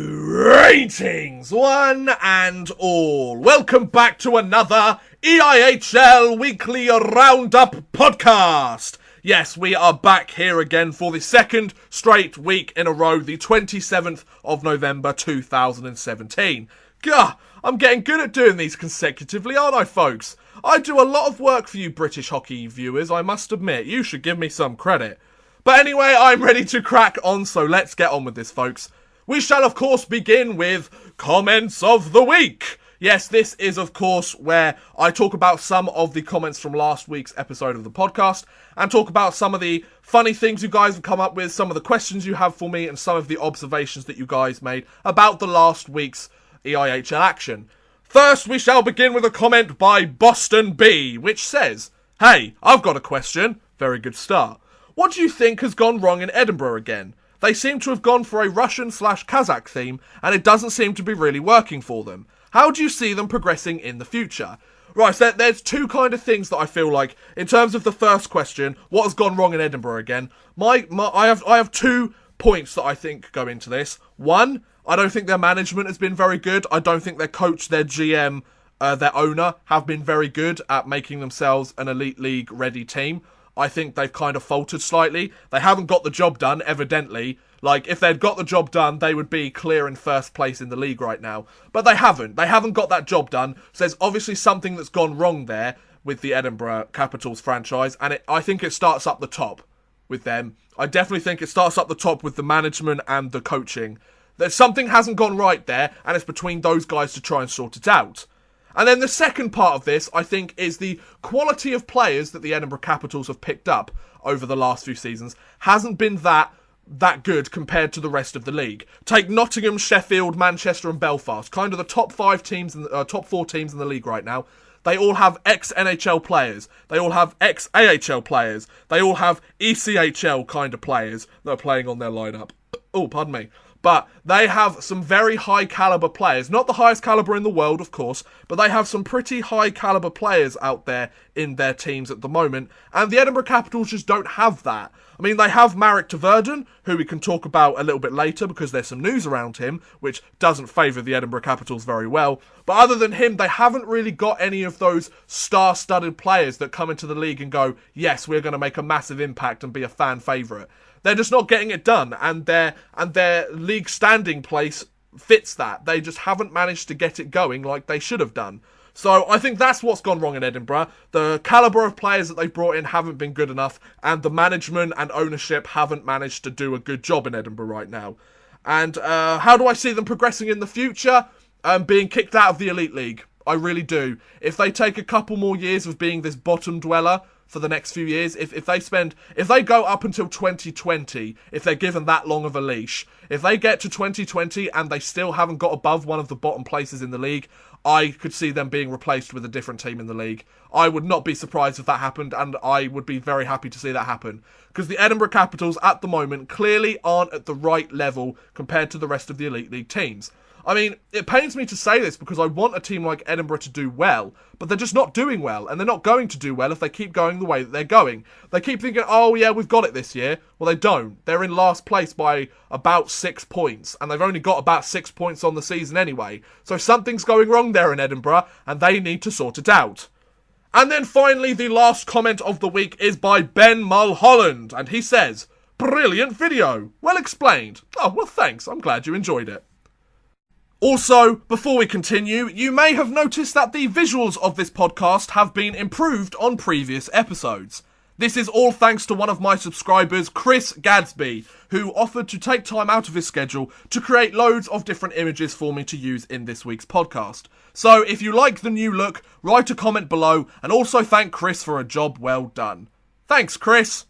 Greetings, one and all. Welcome back to another EIHL Weekly Roundup podcast. Yes, we are back here again for the second straight week in a row, the 27th of November 2017. Gah, I'm getting good at doing these consecutively, aren't I, folks? I do a lot of work for you British hockey viewers, I must admit. You should give me some credit. But anyway, I'm ready to crack on, so let's get on with this, folks. We shall, of course, begin with Comments of the Week. Yes, this is, of course, where I talk about some of the comments from last week's episode of the podcast and talk about some of the funny things you guys have come up with, some of the questions you have for me, and some of the observations that you guys made about the last week's EIHL action. First, we shall begin with a comment by Boston B, which says, "Hey, I've got a question." Very good start. "What do you think has gone wrong in Edinburgh again? They seem to have gone for a Russian/Kazakh theme, and it doesn't seem to be really working for them. How do you see them progressing in the future?" Right, so there's two kind of things that I feel like, in terms of the first question, what has gone wrong in Edinburgh again? I have 2 points that I think go into this. One, I don't think their management has been very good. I don't think their coach, their GM, their owner have been very good at making themselves an Elite League ready team. I think they've kind of faltered slightly. They haven't got the job done, evidently. Like, if they'd got the job done, they would be clear in first place in the league right now. But they haven't. They haven't got that job done. So there's obviously something that's gone wrong there with the Edinburgh Capitals franchise. And I think it starts up the top with them. I definitely think it starts up the top with the management and the coaching. There's something hasn't gone right there, and it's between those guys to try and sort it out. And then the second part of this, I think, is the quality of players that the Edinburgh Capitals have picked up over the last few seasons hasn't been that good compared to the rest of the league. Take Nottingham, Sheffield, Manchester and Belfast, kind of the top 4 teams in the league right now. They all have ex-NHL players. They all have ex-AHL players. They all have ECHL kind of players that are playing on their lineup. Oh, pardon me. But they have some very high caliber players. Not the highest caliber in the world, of course, but they have some pretty high caliber players out there in their teams at the moment. And the Edinburgh Capitals just don't have that. I mean, they have Marek Tverden, who we can talk about a little bit later because there's some news around him, which doesn't favour the Edinburgh Capitals very well. But other than him, they haven't really got any of those star-studded players that come into the league and go, yes, we're going to make a massive impact and be a fan favourite. They're just not getting it done, and their league standing place fits that. They just haven't managed to get it going like they should have done. So I think that's what's gone wrong in Edinburgh. The calibre of players that they've brought in haven't been good enough, and the management and ownership haven't managed to do a good job in Edinburgh right now. And how do I see them progressing in the future? Being kicked out of the Elite League. I really do. If they take a couple more years of being this bottom dweller for the next few years, if they go up until 2020, if they're given that long of a leash, if they get to 2020 and they still haven't got above one of the bottom places in the league, I could see them being replaced with a different team in the league. I would not be surprised if that happened, and I would be very happy to see that happen. Because the Edinburgh Capitals at the moment clearly aren't at the right level compared to the rest of the Elite League teams. I mean, it pains me to say this because I want a team like Edinburgh to do well, but they're just not doing well, and they're not going to do well if they keep going the way that they're going. They keep thinking, oh yeah, we've got it this year. Well, they don't. They're in last place by about 6 points, and they've only got about 6 points on the season anyway. So something's going wrong there in Edinburgh, and they need to sort it out. And then finally, the last comment of the week is by Ben Mulholland, and he says, "Brilliant video. Well explained." Oh, well thanks. I'm glad you enjoyed it. Also, before we continue, you may have noticed that the visuals of this podcast have been improved on previous episodes. This is all thanks to one of my subscribers, Chris Gadsby, who offered to take time out of his schedule to create loads of different images for me to use in this week's podcast. So if you like the new look, write a comment below and also thank Chris for a job well done. Thanks, Chris.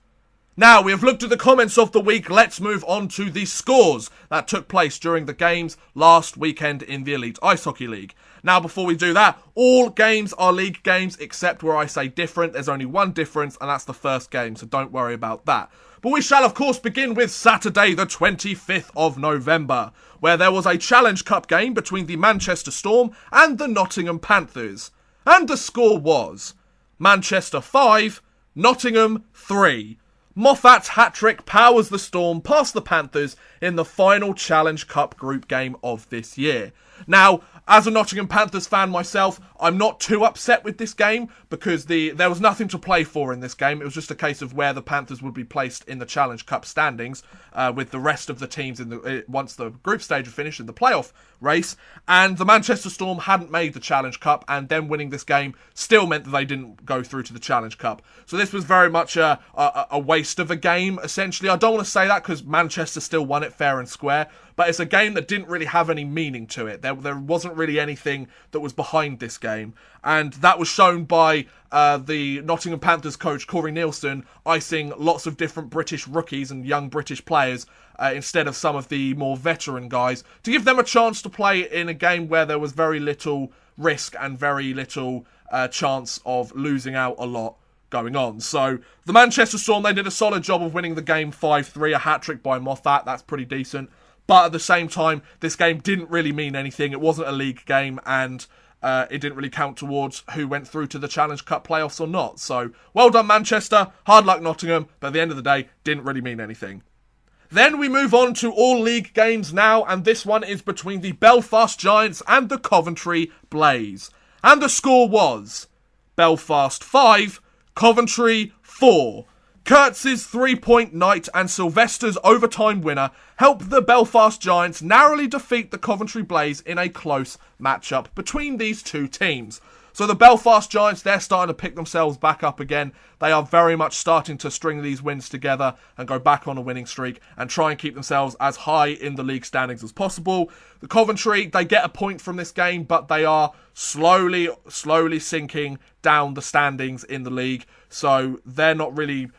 Now, we have looked at the comments of the week, let's move on to the scores that took place during the games last weekend in the Elite Ice Hockey League. Now, before we do that, all games are league games except where I say different. There's only one difference, and that's the first game, so don't worry about that. But we shall, of course, begin with Saturday, the 25th of November, where there was a Challenge Cup game between the Manchester Storm and the Nottingham Panthers. And the score was Manchester 5, Nottingham 3. Moffat's hat-trick powers the Storm past the Panthers in the final Challenge Cup group game of this year. Now, as a Nottingham Panthers fan myself, I'm not too upset with this game because there was nothing to play for in this game. It was just a case of where the Panthers would be placed in the Challenge Cup standings with the rest of the teams once the group stage had finished in the playoff race. And the Manchester Storm hadn't made the Challenge Cup, and them winning this game still meant that they didn't go through to the Challenge Cup. So this was very much a waste of a game, essentially. I don't want to say that because Manchester still won it fair and square, but it's a game that didn't really have any meaning to it. There wasn't really anything that was behind this game. And that was shown by the Nottingham Panthers coach, Corey Nielsen, icing lots of different British rookies and young British players instead of some of the more veteran guys to give them a chance to play in a game where there was very little risk and very little chance of losing out a lot going on. So the Manchester Storm, they did a solid job of winning the game 5-3, a hat-trick by Moffat. That's pretty decent. But at the same time, this game didn't really mean anything. It wasn't a league game, and it didn't really count towards who went through to the Challenge Cup playoffs or not. So, well done Manchester, hard luck Nottingham, but at the end of the day, didn't really mean anything. Then we move on to all league games now, and this one is between the Belfast Giants and the Coventry Blaze. And the score was Belfast 5, Coventry 4. Kurtz's 3-point night and Sylvester's overtime winner helped the Belfast Giants narrowly defeat the Coventry Blaze in a close matchup between these two teams. So the Belfast Giants, they're starting to pick themselves back up again. They are very much starting to string these wins together and go back on a winning streak and try and keep themselves as high in the league standings as possible. The Coventry, they get a point from this game, but they are slowly sinking down the standings in the league. So they're not really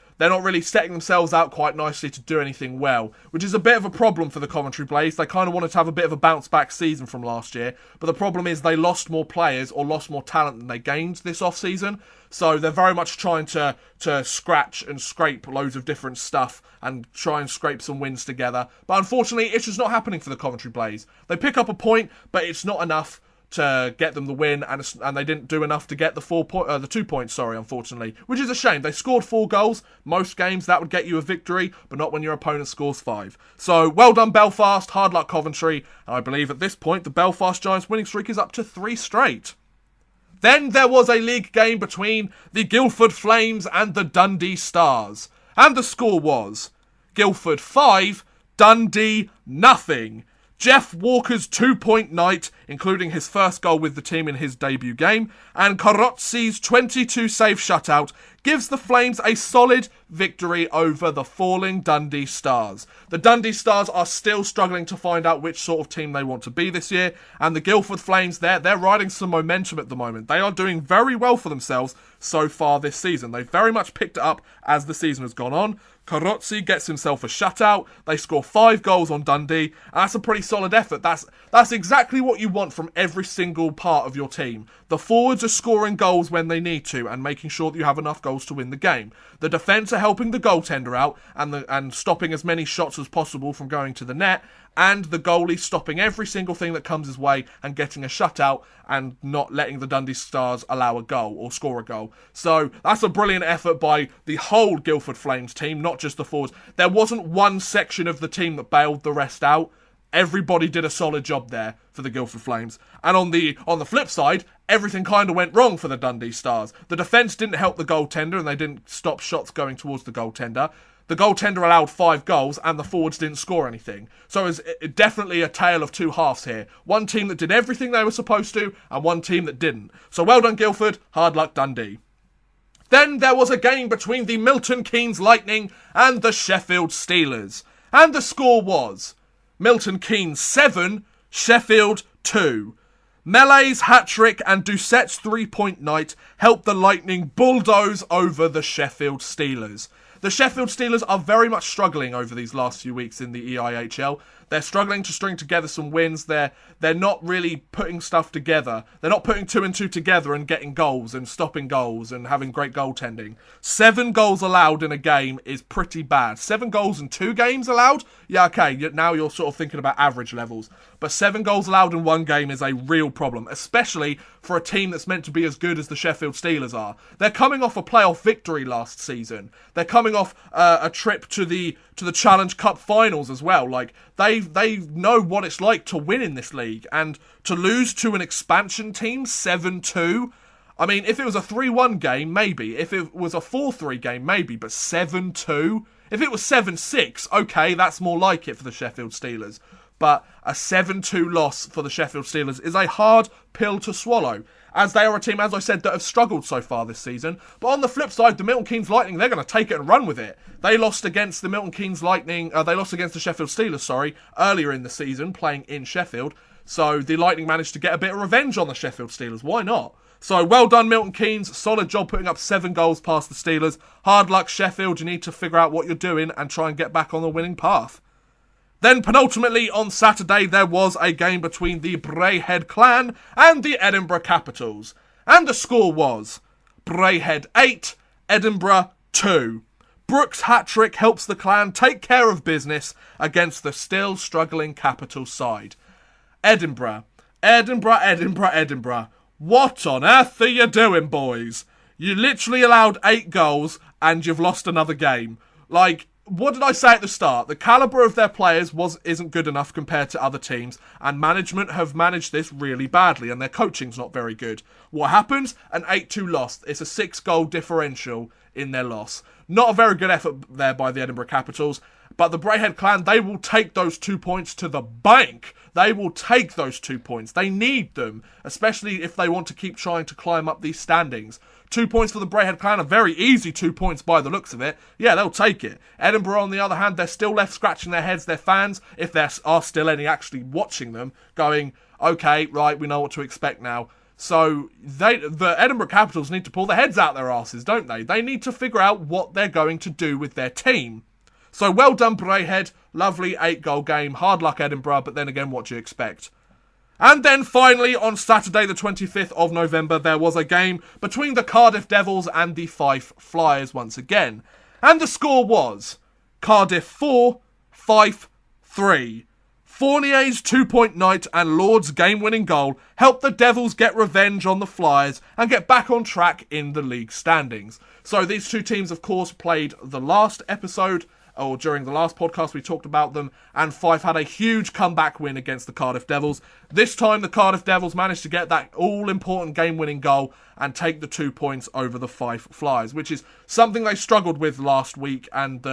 setting themselves out quite nicely to do anything well, which is a bit of a problem for the Coventry Blaze. They kind of wanted to have a bit of a bounce-back season from last year, but the problem is they lost more players or lost more talent than they gained this off-season, so they're very much trying to scratch and scrape loads of different stuff and try and scrape some wins together. But unfortunately, it's just not happening for the Coventry Blaze. They pick up a point, but it's not enough to get them the win, and they didn't do enough to get the 2 points, unfortunately, which is a shame. They scored 4 goals. Most games that would get you a victory, but not when your opponent scores 5. So well done Belfast, hard luck Coventry, and I believe at this point the Belfast Giants winning streak is up to 3 straight. Then there was a league game between the Guildford Flames and the Dundee Stars, and the score was Guildford 5, Dundee nothing. Jeff Walker's 2-point night, including his first goal with the team in his debut game, and Carozzi's 22-save shutout gives the Flames a solid victory over the falling Dundee Stars. The Dundee Stars are still struggling to find out which sort of team they want to be this year, and the Guildford Flames, they're riding some momentum at the moment. They are doing very well for themselves so far this season. They've very much picked it up as the season has gone on. Carozzi gets himself a shutout. They score 5 goals on Dundee, and that's a pretty solid effort. That's exactly what you want from every single part of your team. The forwards are scoring goals when they need to and making sure that you have enough goals to win the game. The defence are helping the goaltender out and stopping as many shots as possible from going to the net, and the goalie stopping every single thing that comes his way and getting a shutout and not letting the Dundee Stars allow a goal or score a goal. So that's a brilliant effort by the whole Guildford Flames team, not just the forwards. There wasn't one section of the team that bailed the rest out. Everybody did a solid job there for the Guildford Flames. And on the flip side, everything kind of went wrong for the Dundee Stars. The defence didn't help the goaltender and they didn't stop shots going towards the goaltender. The goaltender allowed 5 goals and the forwards didn't score anything. So it was definitely a tale of 2 halves here. One team that did everything they were supposed to and one team that didn't. So well done Guildford, hard luck Dundee. Then there was a game between the Milton Keynes Lightning and the Sheffield Steelers. And the score was Milton Keynes 7, Sheffield 2. Melee's hat-trick and Doucette's 3-point night helped the Lightning bulldoze over the Sheffield Steelers. The Sheffield Steelers are very much struggling over these last few weeks in the EIHL. They're struggling to string together some wins. They're not really putting stuff together. They're not putting 2 and 2 together and getting goals and stopping goals and having great goaltending. 7 goals allowed in a game is pretty bad. 7 goals in 2 games allowed? Yeah, okay, now you're sort of thinking about average levels. But 7 goals allowed in 1 game is a real problem, especially for a team that's meant to be as good as the Sheffield Steelers are. They're coming off a playoff victory last season. They're coming off a trip to the Challenge Cup finals as well. Like, they know what it's like to win in this league, and to lose to an expansion team 7-2. I mean, if it was a 3-1 game, maybe. If it was a 4-3 game, maybe. But 7-2? If it was 7-6, okay, that's more like it for the Sheffield Steelers. But a 7-2 loss for the Sheffield Steelers is a hard pill to swallow, as they are a team, as I said, that have struggled so far this season. But on the flip side, the Milton Keynes Lightning, they're going to take it and run with it. They lost against the Milton Keynes Lightning, they lost against the Sheffield Steelers, earlier in the season, playing in Sheffield. So the Lightning managed to get a bit of revenge on the Sheffield Steelers. Why not? So well done, Milton Keynes. Solid job putting up 7 goals past the Steelers. Hard luck, Sheffield. You need to figure out what you're doing and try and get back on the winning path. Then penultimately on Saturday there was a game between the Bray clan and the Edinburgh Capitals. And the score was Bray 8, Edinburgh 2. Brooks' hat-trick helps the clan take care of business against the still struggling Capital side. Edinburgh. What on earth are you doing, boys? You literally allowed 8 goals and you've lost another game. Like, what did I say at the start? The calibre of their players isn't good enough compared to other teams, and management have managed this really badly, and their coaching's not very good. What happens? An 8-2 loss. It's a 6-goal differential in their loss. Not a very good effort there by the Edinburgh Capitals, but the Brayhead clan, they will take those 2 points to the bank. They will take those 2 points. They need them, especially if they want to keep trying to climb up these standings. 2 points for the Brayhead clan, a very easy 2 points by the looks of it. Yeah, they'll take it. Edinburgh, on the other hand, they're still left scratching their heads. Their fans, if there are still any actually watching them, going, okay, right, we know what to expect now. So the Edinburgh Capitals need to pull their heads out their asses, don't they? They need to figure out what they're going to do with their team. So well done, Brayhead. Lovely 8-goal game. Hard luck, Edinburgh, but then again, what do you expect? And then finally, on Saturday the 25th of November, there was a game between the Cardiff Devils and the Fife Flyers once again. And the score was Cardiff 4, Fife 3. Fournier's 2-point night and Lord's game-winning goal helped the Devils get revenge on the Flyers and get back on track in the league standings. So these two teams, of course, played the last episode, or during the last podcast we talked about them, and Fife had a huge comeback win against the Cardiff Devils. This time the Cardiff Devils managed to get that all-important game-winning goal and take the 2 points over the Fife Flyers, which is something they struggled with last week and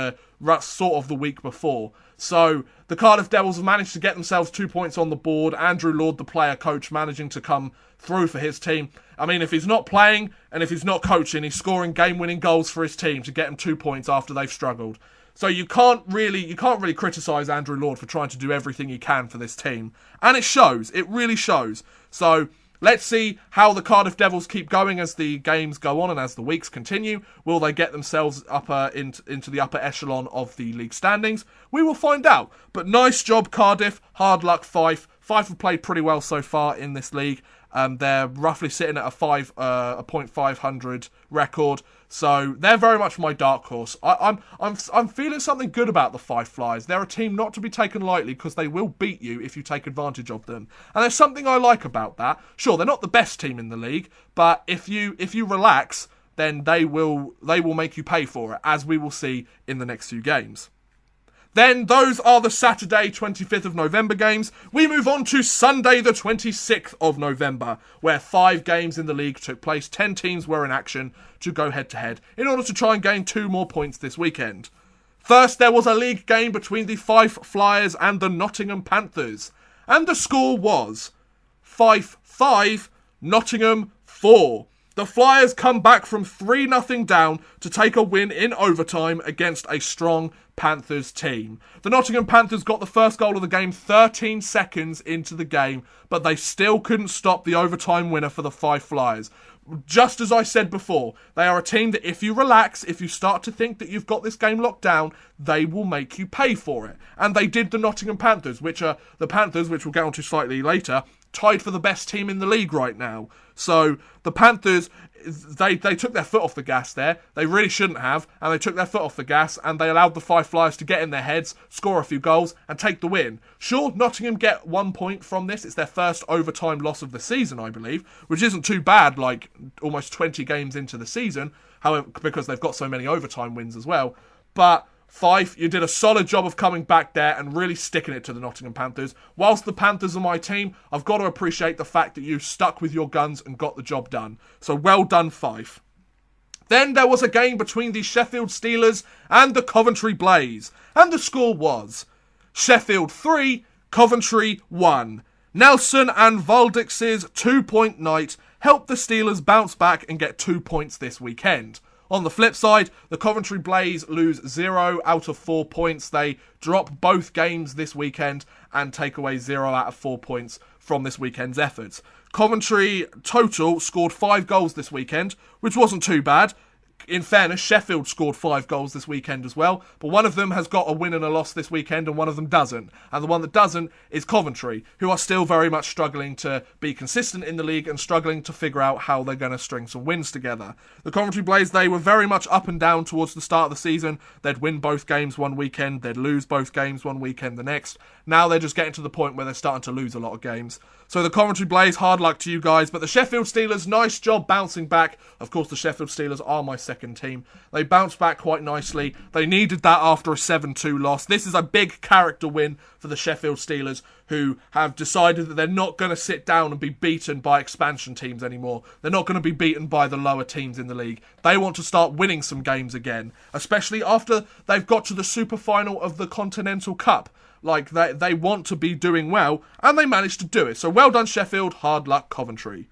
sort of the week before. So the Cardiff Devils have managed to get themselves 2 points on the board. Andrew Lord, the player-coach, managing to come through for his team. I mean, if he's not playing and if he's not coaching, he's scoring game-winning goals for his team to get them 2 points after they've struggled. So you can't really criticise Andrew Lord for trying to do everything he can for this team. And it shows. It really shows. So let's see how the Cardiff Devils keep going as the games go on and as the weeks continue. Will they get themselves into the upper echelon of the league standings? We will find out. But nice job, Cardiff. Hard luck, Fife. Fife have played pretty well so far in this league. They're roughly sitting at a .500 record, so they're very much my dark horse. I'm feeling something good about the Fife Flyers. They're a team not to be taken lightly because they will beat you if you take advantage of them, and there's something I like about that. Sure, they're not the best team in the league, but if you relax, then they will make you pay for it, as we will see in the next few games. Then those are the Saturday 25th of November games. We move on to Sunday the 26th of November, where 5 games in the league took place. 10 teams were in action to go head-to-head in order to try and gain 2 more points this weekend. First, there was a league game between the Fife Flyers and the Nottingham Panthers. And the score was Fife 5, Nottingham 4. The Flyers come back from 3-0 down to take a win in overtime against a strong Panthers team. The Nottingham Panthers got the first goal of the game 13 seconds into the game, but they still couldn't stop the overtime winner for the Fife Flyers. just as I said before, they are a team that if you relax, if you start to think that you've got this game locked down, they will make you pay for it. And they did the Nottingham Panthers, which are the Panthers, which we'll get onto slightly later, tied for the best team in the league right now. So the Panthers, they took their foot off the gas there. They really shouldn't have, and they took their foot off the gas, and they allowed the Fife Flyers to get in their heads, score a few goals, and take the win. Sure, Nottingham get 1 point from this. It's their first overtime loss of the season, I believe, which isn't too bad, like almost 20 games into the season, however, because they've got so many overtime wins as well. But Fife, you did a solid job of coming back there and really sticking it to the Nottingham Panthers. Whilst the Panthers are my team, I've got to appreciate the fact that you stuck with your guns and got the job done. So well done, Fife. Then there was a game between the Sheffield Steelers and the Coventry Blaze. And the score was Sheffield 3, Coventry 1. Nelson and Valdix's 2-point night helped the Steelers bounce back and get 2 points this weekend. On the flip side, the Coventry Blaze lose 0 out of 4 points. They drop both games this weekend and take away 0 out of 4 points from this weekend's efforts. Coventry total scored 5 goals this weekend, which wasn't too bad. In fairness, Sheffield scored 5 goals this weekend as well, but one of them has got a win and a loss this weekend and one of them doesn't. And the one that doesn't is Coventry, who are still very much struggling to be consistent in the league and struggling to figure out how they're going to string some wins together. The Coventry Blaze, they were very much up and down towards the start of the season. They'd win both games one weekend, they'd lose both games one weekend the next. Now they're just getting to the point where they're starting to lose a lot of games. So the Coventry Blaze, hard luck to you guys, but the Sheffield Steelers, nice job bouncing back. Of course, the Sheffield Steelers are my second team. They bounced back quite nicely. They needed that after a 7-2 loss. This is a big character win for the Sheffield Steelers, who have decided that they're not going to sit down and be beaten by expansion teams anymore. They're not going to be beaten by the lower teams in the league. They want to start winning some games again, especially after they've got to the super final of the Continental Cup. Like, they want to be doing well, and they managed to do it. So well done, Sheffield. Hard luck, Coventry.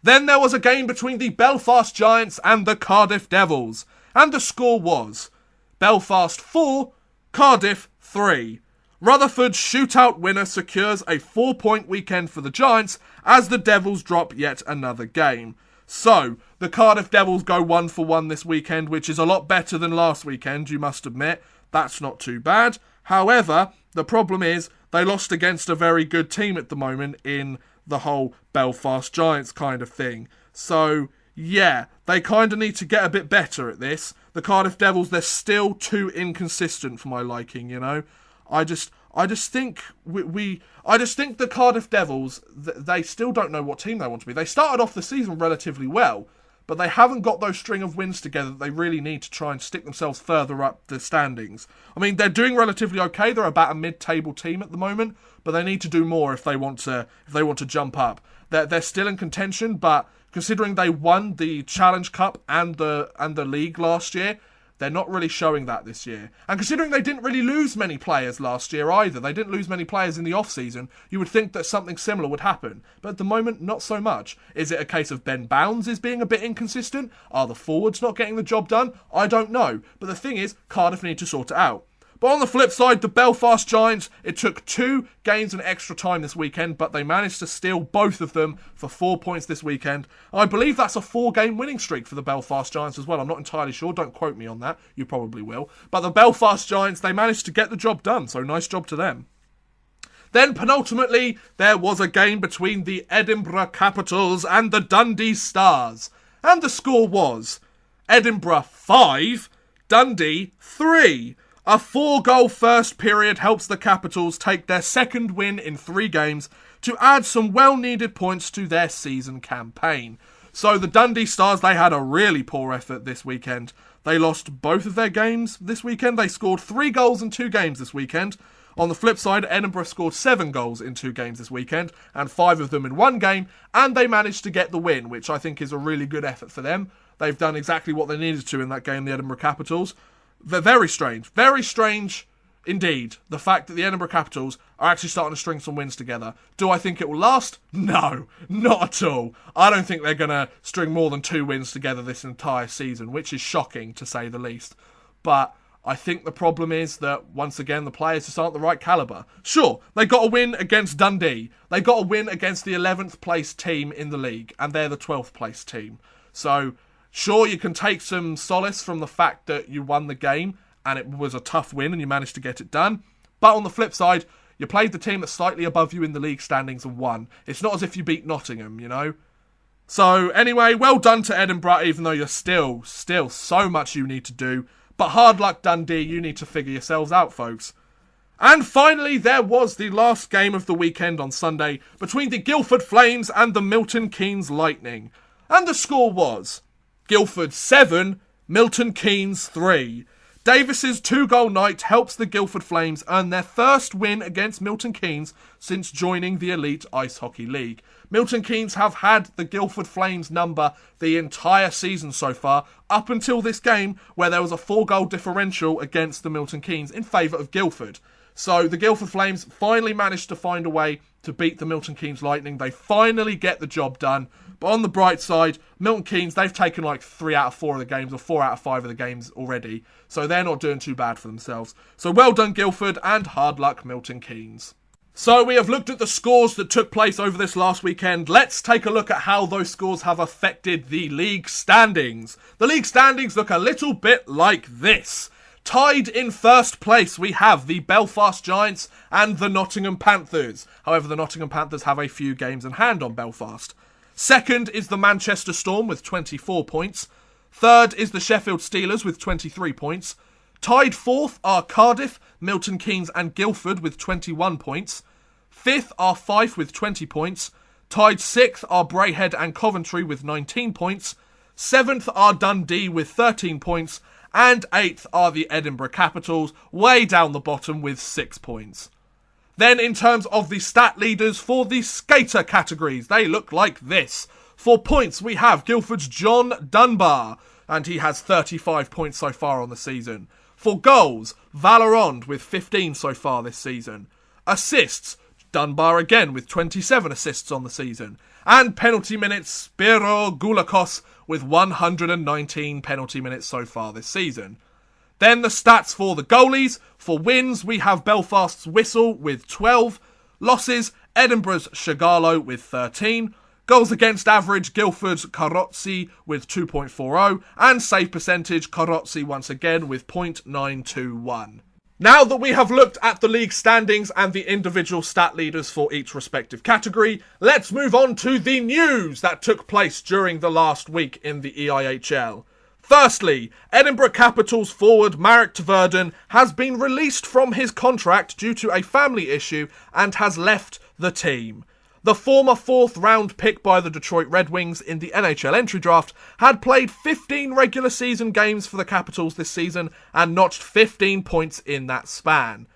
Then there was a game between the Belfast Giants and the Cardiff Devils. And the score was Belfast 4, Cardiff 3. Rutherford's shootout winner secures a 4-point weekend for the Giants as the Devils drop yet another game. So, the Cardiff Devils go 1 for 1 this weekend, which is a lot better than last weekend, you must admit. That's not too bad. However, the problem is they lost against a very good team at the moment in the whole Belfast Giants kind of thing. So, yeah, they kind of need to get a bit better at this. The Cardiff Devils, they're still too inconsistent for my liking, you know. I just think the Cardiff Devils, they still don't know what team they want to be. They started off the season relatively well, but they haven't got those string of wins together that they really need to try and stick themselves further up the standings. I mean, they're doing relatively okay. They're about a mid-table team at the moment, but they need to do more if they want to jump up. They're still in contention, but considering they won the Challenge Cup and the league last year, they're not really showing that this year. And considering they didn't really lose many players last year either, they didn't lose many players in the off-season, you would think that something similar would happen. But at the moment, not so much. Is it a case of Ben Bounds is being a bit inconsistent? Are the forwards not getting the job done? I don't know. But the thing is, Cardiff need to sort it out. But on the flip side, the Belfast Giants, it took 2 games and extra time this weekend, but they managed to steal both of them for 4 points this weekend. I believe that's a 4-game winning streak for the Belfast Giants as well. I'm not entirely sure. Don't quote me on that. You probably will. But the Belfast Giants, they managed to get the job done, so nice job to them. Then, penultimately, there was a game between the Edinburgh Capitals and the Dundee Stars. And the score was Edinburgh 5, Dundee 3. A 4-goal first period helps the Capitals take their second win in 3 games to add some well-needed points to their season campaign. So the Dundee Stars, they had a really poor effort this weekend. They lost both of their games this weekend. They scored 3 goals in 2 games this weekend. On the flip side, Edinburgh scored 7 goals in 2 games this weekend, and 5 of them in 1 game, and they managed to get the win, which I think is a really good effort for them. They've done exactly what they needed to in that game, the Edinburgh Capitals. They're very strange indeed, the fact that the Edinburgh Capitals are actually starting to string some wins together. Do I think it will last? No, not at all. I don't think they're going to string more than 2 wins together this entire season, which is shocking to say the least. But I think the problem is that, once again, the players just aren't the right calibre. Sure, they got a win against Dundee. They got a win against the 11th place team in the league, and they're the 12th place team. So, sure, you can take some solace from the fact that you won the game, and it was a tough win, and you managed to get it done. But on the flip side, you played the team that's slightly above you in the league standings and won. It's not as if you beat Nottingham, you know? So, anyway, well done to Edinburgh, even though you're still so much you need to do. But hard luck, Dundee, you need to figure yourselves out, folks. And finally, there was the last game of the weekend on Sunday between the Guildford Flames and the Milton Keynes Lightning. And the score was Guildford 7, Milton Keynes 3. Davis's 2-goal night helps the Guildford Flames earn their first win against Milton Keynes since joining the Elite Ice Hockey League. Milton Keynes have had the Guildford Flames number the entire season so far, up until this game where there was a 4-goal differential against the Milton Keynes in favour of Guildford. So the Guildford Flames finally managed to find a way to beat the Milton Keynes Lightning. They finally get the job done. But on the bright side, Milton Keynes, they've taken like 3 out of 4 of the games, or 4 out of 5 of the games already. So they're not doing too bad for themselves. So well done, Guildford, and hard luck, Milton Keynes. So we have looked at the scores that took place over this last weekend. Let's take a look at how those scores have affected the league standings. The league standings look a little bit like this. Tied in first place, we have the Belfast Giants and the Nottingham Panthers. However, the Nottingham Panthers have a few games in hand on Belfast. Second is the Manchester Storm with 24 points. Third is the Sheffield Steelers with 23 points. Tied fourth are Cardiff, Milton Keynes and Guildford with 21 points. Fifth are Fife with 20 points. Tied sixth are Bray and Coventry with 19 points. Seventh are Dundee with 13 points. And eighth are the Edinburgh Capitals, way down the bottom with 6 points. Then in terms of the stat leaders for the skater categories, they look like this. For points, we have Guildford's John Dunbar, and he has 35 points so far on the season. For goals, Valorond with 15 so far this season. Assists, Dunbar again with 27 assists on the season. And penalty minutes, Spiro Goulakos with 119 penalty minutes so far this season. Then the stats for the goalies. For wins, we have Belfast's Whistle with 12. Losses, Edinburgh's Shigalo with 13. Goals against average, Guildford's Carozzi with 2.40. And save percentage, Carozzi once again with 0.921. Now that we have looked at the league standings and the individual stat leaders for each respective category, let's move on to the news that took place during the last week in the EIHL. Firstly, Edinburgh Capitals forward Marek Tverden has been released from his contract due to a family issue and has left the team. The former 4th round pick by the Detroit Red Wings in the NHL entry draft had played 15 regular season games for the Capitals this season and notched 15 points in that span.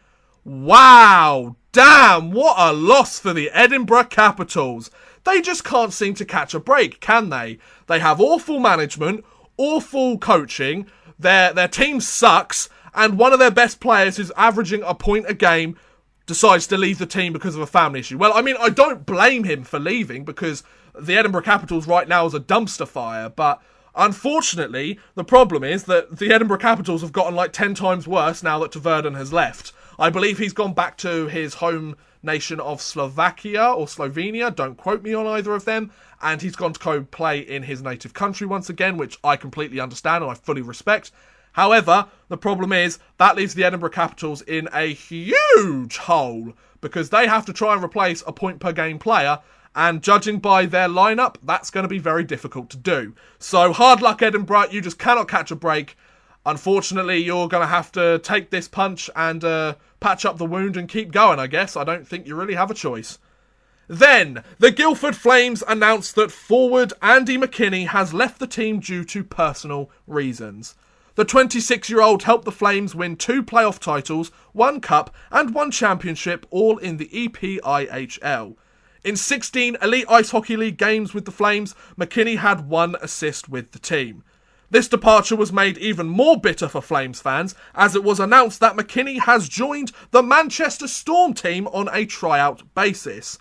Wow! Damn, what a loss for the Edinburgh Capitals. They just can't seem to catch a break, can they? They have awful management, awful coaching, their team sucks, and one of their best players who's averaging a point a game decides to leave the team because of a family issue. Well, I mean, I don't blame him for leaving because the Edinburgh Capitals right now is a dumpster fire, but unfortunately, the problem is that the Edinburgh Capitals have gotten like 10 times worse now that Tverden has left. I believe he's gone back to his home nation of Slovakia or Slovenia, don't quote me on either of them, and he's gone to go play in his native country once again, which I completely understand and I fully respect. However, the problem is that leaves the Edinburgh Capitals in a huge hole because they have to try and replace a point per game player, and judging by their lineup, that's going to be very difficult to do. So hard luck, Edinburgh, you just cannot catch a break. Unfortunately, you're going to have to take this punch and patch up the wound and keep going, I guess. I don't think you really have a choice. Then, the Guildford Flames announced that forward Andy McKinney has left the team due to personal reasons. The 26-year-old helped the Flames win 2 playoff titles, 1 cup and 1 championship, all in the EIHL. In 16 Elite Ice Hockey League games with the Flames, McKinney had 1 assist with the team. This departure was made even more bitter for Flames fans, as it was announced that McKinney has joined the Manchester Storm team on a tryout basis.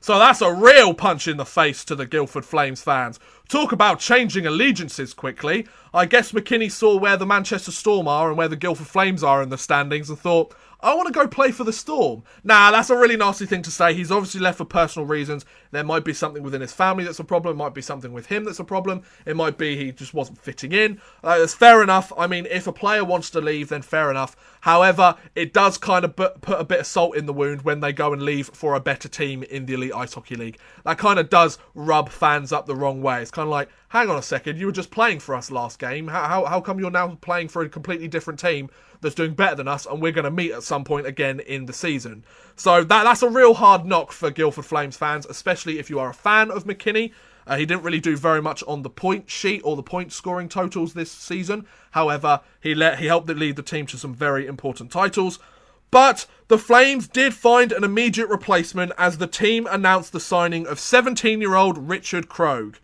So that's a real punch in the face to the Guildford Flames fans. Talk about changing allegiances quickly. I guess McKinney saw where the Manchester Storm are and where the Guildford Flames are in the standings and thought, I want to go play for the Storm. Nah, that's a really nasty thing to say. He's obviously left for personal reasons. There might be something within his family that's a problem. It might be something with him that's a problem. It might be he just wasn't fitting in. That's fair enough. I mean, if a player wants to leave, then fair enough. However, it does kind of put a bit of salt in the wound when they go and leave for a better team in the Elite Ice Hockey League. That kind of does rub fans up the wrong way. It's kind of like, hang on a second, you were just playing for us last game. How come you're now playing for a completely different team that's doing better than us and we're going to meet at some point again in the season? So that's a real hard knock for Guildford Flames fans, especially if you are a fan of McKinney. He didn't really do very much on the point sheet or the point scoring totals this season. However, he helped lead the team to some very important titles. But the Flames did find an immediate replacement as the team announced the signing of 17-year-old Richard Krogh.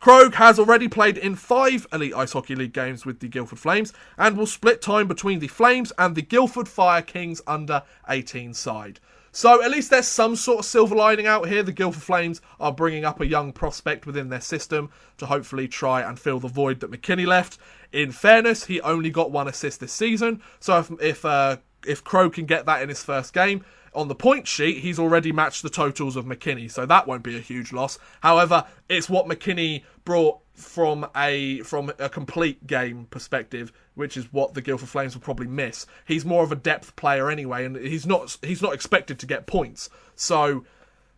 Krogh has already played in 5 Elite Ice Hockey League games with the Guildford Flames and will split time between the Flames and the Guildford Fire Kings under-18 side. So at least there's some sort of silver lining out here. The Guildford Flames are bringing up a young prospect within their system to hopefully try and fill the void that McKinney left. In fairness, he only got 1 assist this season, so if Krogh can get that in his first game, on the point sheet, he's already matched the totals of McKinney, so that won't be a huge loss. However, it's what McKinney brought from a complete game perspective, which is what the Guildford Flames will probably miss. He's more of a depth player anyway, and he's not expected to get points. So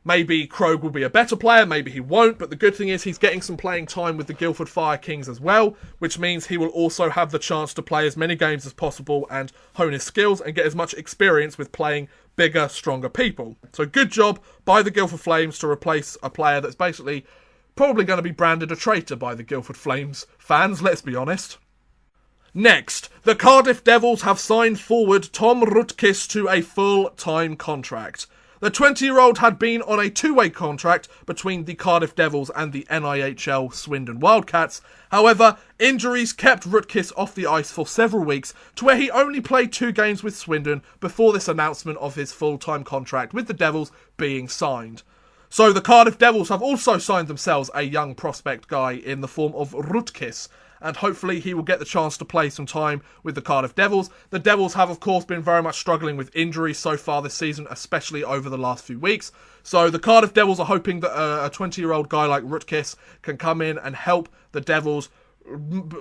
maybe Krogh will be a better player, maybe he won't, but the good thing is he's getting some playing time with the Guildford Fire Kings as well, which means he will also have the chance to play as many games as possible and hone his skills and get as much experience with playing bigger, stronger people. So good job by the Guildford Flames to replace a player that's basically probably going to be branded a traitor by the Guildford Flames fans, let's be honest. Next, the Cardiff Devils have signed forward Tom Rutkiss to a full-time contract. The 20-year-old had been on a 2-way contract between the Cardiff Devils and the EIHL Swindon Wildcats. However, injuries kept Rutkiss off the ice for several weeks, to where he only played 2 games with Swindon before this announcement of his full-time contract with the Devils being signed. So the Cardiff Devils have also signed themselves a young prospect guy in the form of Rutkiss, and hopefully he will get the chance to play some time with the Cardiff Devils. The Devils have, of course, been very much struggling with injuries so far this season, especially over the last few weeks. So the Cardiff Devils are hoping that a 20-year-old guy like Rutkiss can come in and help the Devils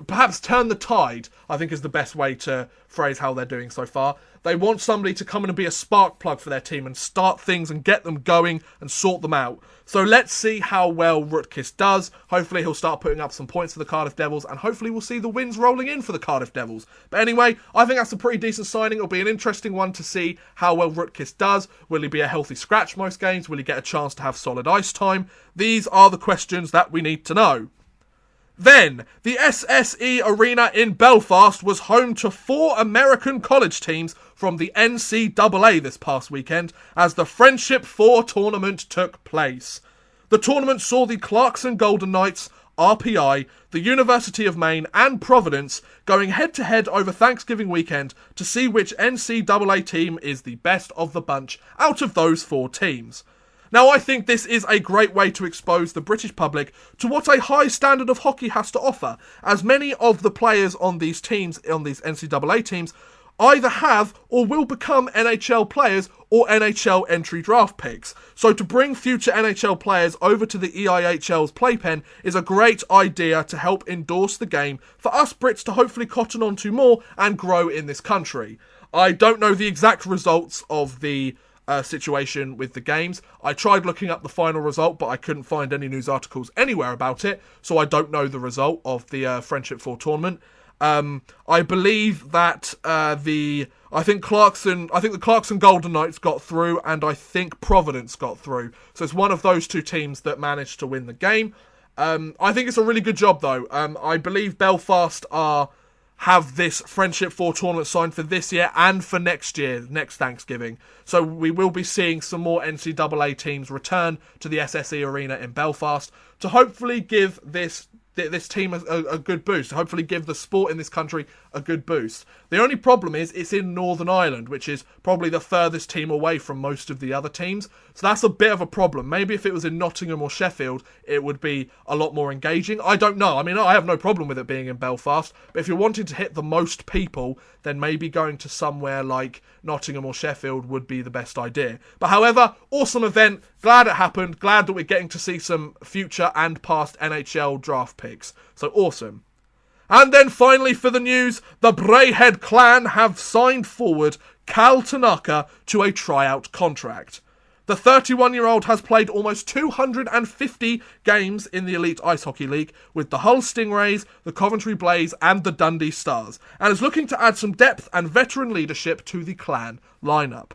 perhaps turn the tide, I think is the best way to phrase how they're doing so far. They want somebody to come in and be a spark plug for their team and start things and get them going and sort them out. So let's see how well Rutkiss does. Hopefully he'll start putting up some points for the Cardiff Devils, and hopefully we'll see the wins rolling in for the Cardiff Devils. But anyway, I think that's a pretty decent signing. It'll be an interesting one to see how well Rutkiss does. Will he be a healthy scratch most games? Will he get a chance to have solid ice time? These are the questions that we need to know. Then, the SSE Arena in Belfast was home to 4 American college teams from the NCAA this past weekend as the Friendship 4 tournament took place. The tournament saw the Clarkson Golden Knights, RPI, the University of Maine and Providence going head-to-head over Thanksgiving weekend to see which NCAA team is the best of the bunch out of those 4 teams. Now, I think this is a great way to expose the British public to what a high standard of hockey has to offer, as many of the players on these teams, on these NCAA teams, either have or will become NHL players or NHL entry draft picks. So to bring future NHL players over to the EIHL's playpen is a great idea to help endorse the game for us Brits to hopefully cotton on to more and grow in this country. I don't know the exact results of the situation with the games. I tried looking up the final result, but I couldn't find any news articles anywhere about it, so I don't know the result of the Friendship 4 tournament. I believe that the Clarkson Golden Knights got through, and I think Providence got through. So it's one of those 2 teams that managed to win the game. I think it's a really good job, though. I believe Belfast have this Friendship 4 tournament signed for this year and for next year, next Thanksgiving. So we will be seeing some more NCAA teams return to the SSE Arena in Belfast to hopefully give this this team a good boost, hopefully give the sport in this country a good boost. The only problem is it's in Northern Ireland, which is probably the furthest team away from most of the other teams. So that's a bit of a problem. Maybe if it was in Nottingham or Sheffield, it would be a lot more engaging. I don't know. I mean, I have no problem with it being in Belfast, but if you're wanting to hit the most people, then maybe going to somewhere like Nottingham or Sheffield would be the best idea. But however, awesome event. Glad it happened. Glad that we're getting to see some future and past NHL draft picks. So awesome. And then finally for the news, the Bray clan have signed forward Cal Tanaka to a tryout contract. The 31-year-old has played almost 250 games in the Elite Ice Hockey League with the Hull Stingrays, the Coventry Blaze and the Dundee Stars, and is looking to add some depth and veteran leadership to the clan lineup.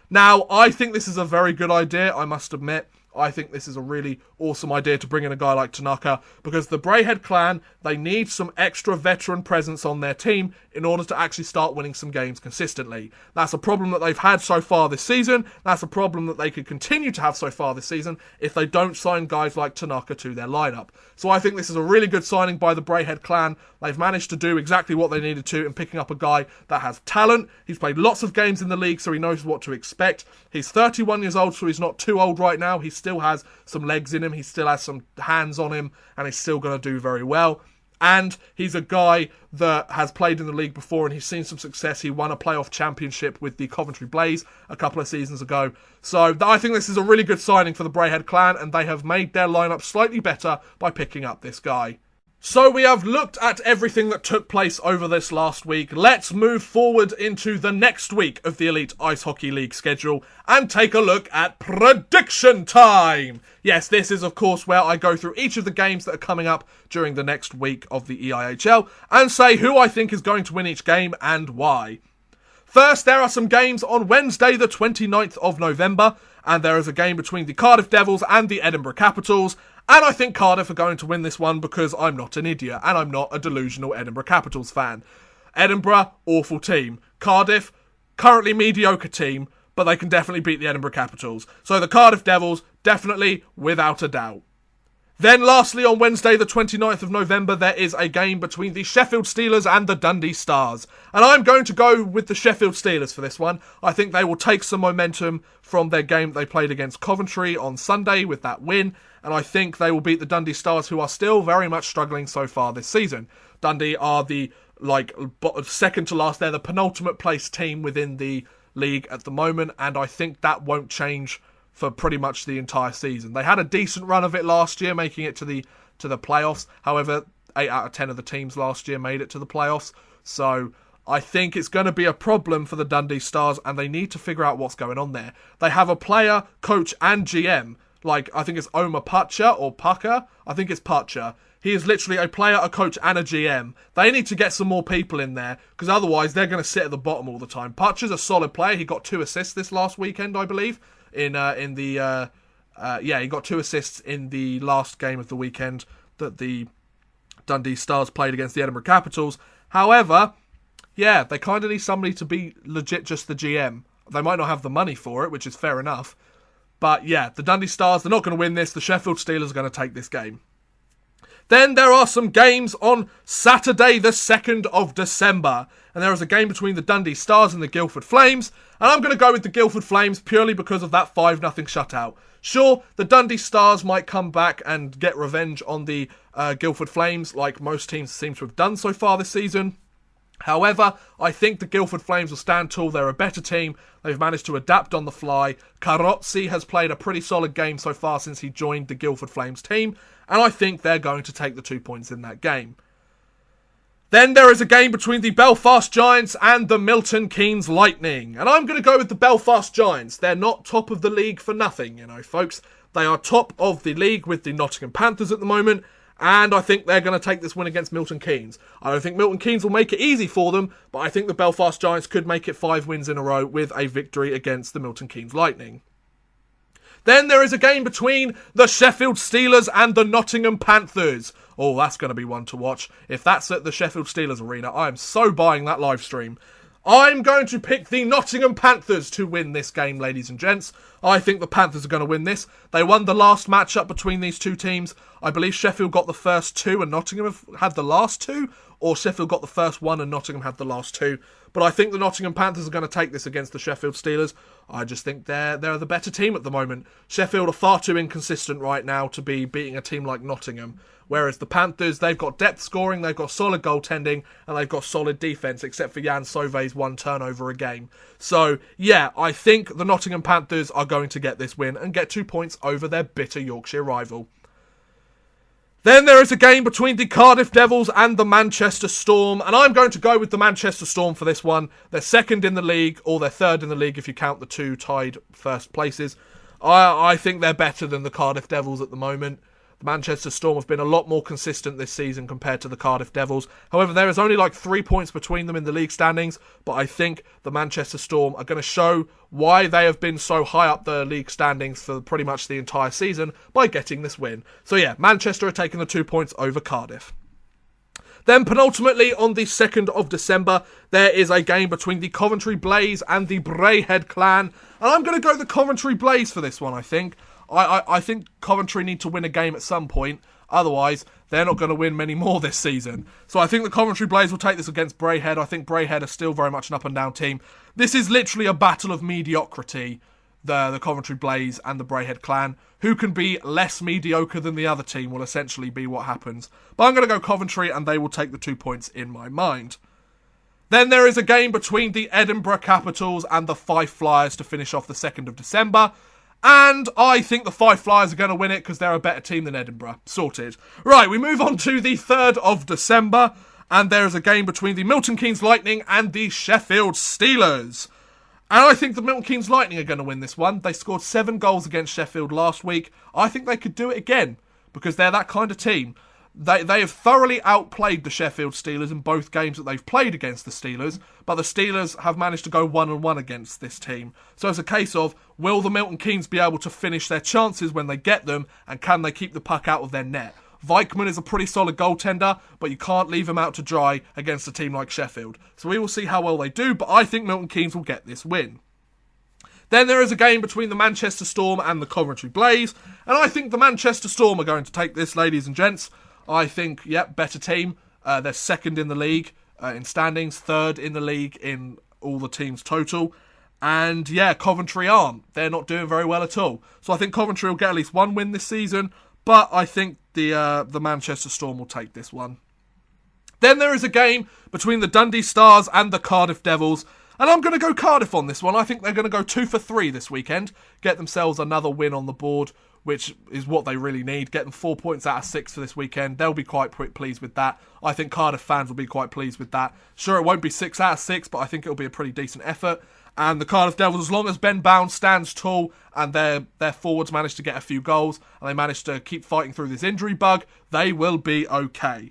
Now, I think this is a very good idea, I must admit. I think this is a really awesome idea to bring in a guy like Tanaka, because the Brayhead clan, they need some extra veteran presence on their team in order to actually start winning some games consistently. That's a problem that they've had so far this season. That's a problem that they could continue to have so far this season if they don't sign guys like Tanaka to their lineup. So I think this is a really good signing by the Brayhead clan. They've managed to do exactly what they needed to in picking up a guy that has talent. He's played lots of games in the league, so he knows what to expect. He's 31 years old, so he's not too old right now. He still has some legs in him. He still has some hands on him, and he's still going to do very well. And he's a guy that has played in the league before, and he's seen some success. He won a playoff championship with the Coventry Blaze a couple of seasons ago. So I think this is a really good signing for the Brayhead clan, and they have made their lineup slightly better by picking up this guy. So we have looked at everything that took place over this last week. Let's move forward into the next week of the Elite Ice Hockey League schedule and take a look at prediction time. Yes, this is of course where I go through each of the games that are coming up during the next week of the EIHL and say who I think is going to win each game and why. First, there are some games on Wednesday the 29th of November, and there is a game between the Cardiff Devils and the Edinburgh Capitals. And I think Cardiff are going to win this one because I'm not an idiot and I'm not a delusional Edinburgh Capitals fan. Edinburgh, awful team. Cardiff, currently mediocre team, but they can definitely beat the Edinburgh Capitals. So the Cardiff Devils, definitely, without a doubt. Then lastly, on Wednesday the 29th of November, there is a game between the Sheffield Steelers and the Dundee Stars. And I'm going to go with the Sheffield Steelers for this one. I think they will take some momentum from their game they played against Coventry on Sunday with that win. And I think they will beat the Dundee Stars, who are still very much struggling so far this season. Dundee are the second to last. They're the penultimate place team within the league at the moment. And I think that won't change for pretty much the entire season. They had a decent run of it last year, making it to the playoffs. However, 8 out of 10 of the teams last year made it to the playoffs. So I think it's going to be a problem for the Dundee Stars, and they need to figure out what's going on there. They have a player, coach, and GM. I think it's Omar Putcher or Pucker. I think it's Putcher. He is literally a player, a coach, and a GM. They need to get some more people in there, because otherwise they're going to sit at the bottom all the time. Putcher's a solid player. He got 2 assists this last weekend, I believe. He got 2 assists in the last game of the weekend that the Dundee Stars played against the Edinburgh Capitals. However, yeah, they kind of need somebody to be legit just the GM. They might not have the money for it, which is fair enough. But yeah, the Dundee Stars, they're not going to win this. The Sheffield Steelers are going to take this game. Then there are some games on Saturday the 2nd of December. And there is a game between the Dundee Stars and the Guildford Flames. And I'm going to go with the Guildford Flames purely because of that 5-0 shutout. Sure, the Dundee Stars might come back and get revenge on the Guildford Flames, like most teams seem to have done so far this season. However, I think the Guildford Flames will stand tall. They're a better team. They've managed to adapt on the fly. Carozzi has played a pretty solid game so far since he joined the Guildford Flames team, and I think they're going to take the 2 points in that game. Then there is a game between the Belfast Giants and the Milton Keynes Lightning, and I'm going to go with the Belfast Giants. They're not top of the league for nothing, folks. They are top of the league with the Nottingham Panthers at the moment, and I think they're going to take this win against Milton Keynes. I don't think Milton Keynes will make it easy for them, but I think the Belfast Giants could make it 5 wins in a row with a victory against the Milton Keynes Lightning. Then there is a game between the Sheffield Steelers and the Nottingham Panthers. Oh, that's going to be one to watch. If that's at the Sheffield Steelers arena, I am so buying that live stream. I'm going to pick the Nottingham Panthers to win this game, ladies and gents. I think the Panthers are going to win this. They won the last matchup between these two teams. I believe Sheffield got the first two and Nottingham have had the last two, or Sheffield got the first one and Nottingham had the last two. But I think the Nottingham Panthers are going to take this against the Sheffield Steelers. I just think they're the better team at the moment. Sheffield are far too inconsistent right now to be beating a team like Nottingham. Whereas the Panthers, they've got depth scoring, they've got solid goaltending, and they've got solid defence, except for Jan Sauvé's one turnover a game. So, yeah, I think the Nottingham Panthers are going to get this win and get 2 points over their bitter Yorkshire rival. Then there is a game between the Cardiff Devils and the Manchester Storm, and I'm going to go with the Manchester Storm for this one. They're second in the league, or they're third in the league if you count the two tied first places. I think they're better than the Cardiff Devils at the moment. The Manchester Storm have been a lot more consistent this season compared to the Cardiff Devils. However, there is only like 3 points between them in the league standings, but I think the Manchester Storm are going to show why they have been so high up the league standings for pretty much the entire season by getting this win. So yeah, Manchester are taking the 2 points over Cardiff. Then penultimately on the 2nd of December, there is a game between the Coventry Blaze and the Bray clan. And I'm going to go the Coventry Blaze for this one, I think. I think Coventry need to win a game at some point. Otherwise, they're not going to win many more this season. So I think the Coventry Blaze will take this against Bray. I think Bray are still very much an up and down team. This is literally a battle of mediocrity. The Coventry Blaze and the Bray clan. Who can be less mediocre than the other team will essentially be what happens. But I'm going to go Coventry and they will take the 2 points in my mind. Then there is a game between the Edinburgh Capitals and the Fife Flyers to finish off the 2nd of December. And I think the Fife Flyers are going to win it because they're a better team than Edinburgh. Sorted. Right, we move on to the 3rd of December. And there is a game between the Milton Keynes Lightning and the Sheffield Steelers. And I think the Milton Keynes Lightning are going to win this one. They scored 7 goals against Sheffield last week. I think they could do it again because they're that kind of team. They have thoroughly outplayed the Sheffield Steelers in both games that they've played against the Steelers, but the Steelers have managed to go 1-1 against this team. So it's a case of, will the Milton Keynes be able to finish their chances when they get them, and can they keep the puck out of their net? Weichmann is a pretty solid goaltender, but you can't leave him out to dry against a team like Sheffield. So we will see how well they do, but I think Milton Keynes will get this win. Then there is a game between the Manchester Storm and the Coventry Blaze, and I think the Manchester Storm are going to take this, ladies and gents. I think, yep, better team. They're second in the league in standings, third in the league in all the teams total. And yeah, Coventry aren't. They're not doing very well at all. So I think Coventry will get at least one win this season, but I think the Manchester Storm will take this one. Then there is a game between the Dundee Stars and the Cardiff Devils. And I'm going to go Cardiff on this one. I think they're going to go 2 for 3 this weekend. Get themselves another win on the board, which is what they really need. Get them 4 points out of 6 for this weekend. They'll be quite pleased with that. I think Cardiff fans will be quite pleased with that. Sure, it won't be 6 out of 6, but I think it'll be a pretty decent effort. And the Cardiff Devils, as long as Ben Bounds stands tall and their forwards manage to get a few goals and they manage to keep fighting through this injury bug, they will be okay.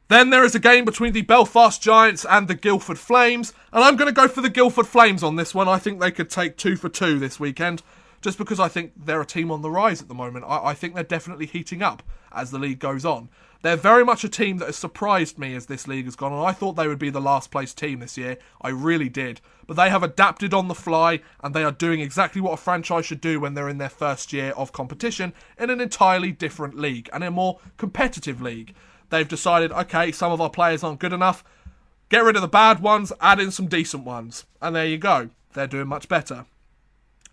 Then there is a game between the Belfast Giants and the Guildford Flames. And I'm going to go for the Guildford Flames on this one. I think they could take 2 for 2 this weekend. Just because I think they're a team on the rise at the moment. I think they're definitely heating up as the league goes on. They're very much a team that has surprised me as this league has gone on. I thought they would be the last place team this year. I really did. But they have adapted on the fly and they are doing exactly what a franchise should do when they're in their first year of competition in an entirely different league and a more competitive league. They've decided, okay, some of our players aren't good enough. Get rid of the bad ones, add in some decent ones. And there you go. They're doing much better.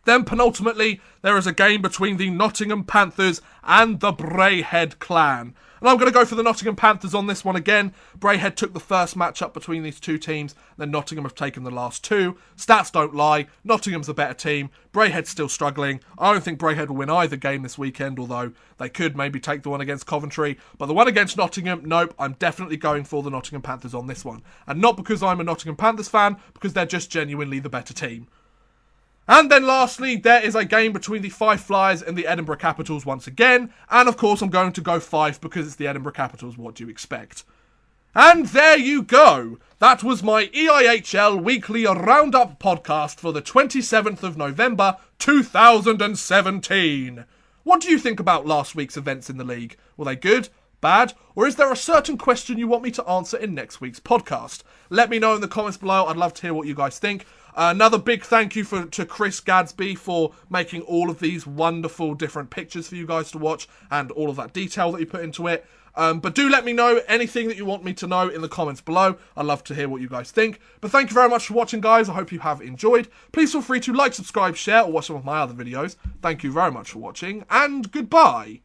Then penultimately, there is a game between the Nottingham Panthers and the Bray clan. And I'm going to go for the Nottingham Panthers on this one again. Bray took the first match-up between these two teams, then Nottingham have taken the last 2. Stats don't lie. Nottingham's the better team. Bray still struggling. I don't think Bray will win either game this weekend, although they could maybe take the one against Coventry. But the one against Nottingham, nope, I'm definitely going for the Nottingham Panthers on this one. And not because I'm a Nottingham Panthers fan, because they're just genuinely the better team. And then lastly, there is a game between the Fife Flyers and the Edinburgh Capitals once again. And of course, I'm going to go Fife because it's the Edinburgh Capitals. What do you expect? And there you go. That was my EIHL Weekly Roundup podcast for the 27th of November, 2017. What do you think about last week's events in the league? Were they good? bad, or is there a certain question you want me to answer in next week's podcast? Let me know in the comments below. I'd love to hear what you guys think. Another big thank you to Chris Gadsby for making all of these wonderful different pictures for you guys to watch and all of that detail that you put into it. But do let me know anything that you want me to know in the comments below. I'd love to hear what you guys think. But thank you very much for watching, guys. I hope you have enjoyed. Please feel free to like, subscribe, share, or watch some of my other videos. Thank you very much for watching, and goodbye.